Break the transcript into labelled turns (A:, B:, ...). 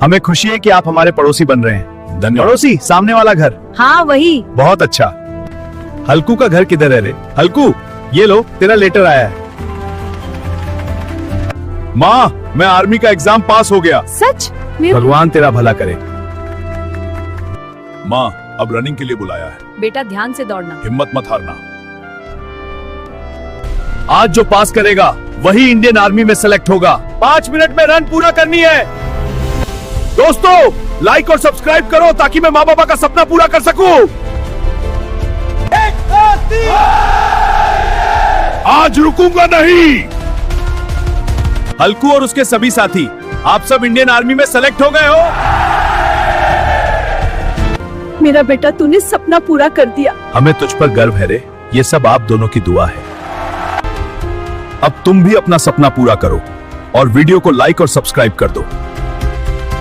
A: हमें खुशी है कि आप हमारे पड़ोसी बन रहे हैं।
B: धन्यवाद।
A: पड़ोसी, सामने वाला घर।
C: हाँ वही।
A: बहुत अच्छा। हल्कू का घर किधर है रे? हल्कू, ये लो, तेरा लेटर आया है। माँ, मैं आर्मी का एग्जाम पास हो गया।
C: सच?
A: भगवान तेरा भला करे।
B: माँ, अब रनिंग के लिए बुलाया है।
C: बेटा ध्यान से दौड़ना।
B: हिम्मत मत हारना।
A: आज जो पास करेगा वही इंडियन आर्मी में सेलेक्ट होगा। 5 मिनट में रन पूरा करनी है। दोस्तों, लाइक और सब्सक्राइब करो ताकि मैं माँ बाबा का सपना पूरा कर सकूं। आज रुकूंगा नहीं। हल्कू और उसके सभी साथी, आप सब इंडियन आर्मी में सेलेक्ट हो गए हो।
C: मेरा बेटा, तूने सपना पूरा कर दिया।
A: हमें तुझ पर गर्व है रे। ये सब आप दोनों की दुआ है। अब तुम भी अपना सपना पूरा करो और वीडियो को लाइक और सब्सक्राइब कर दो।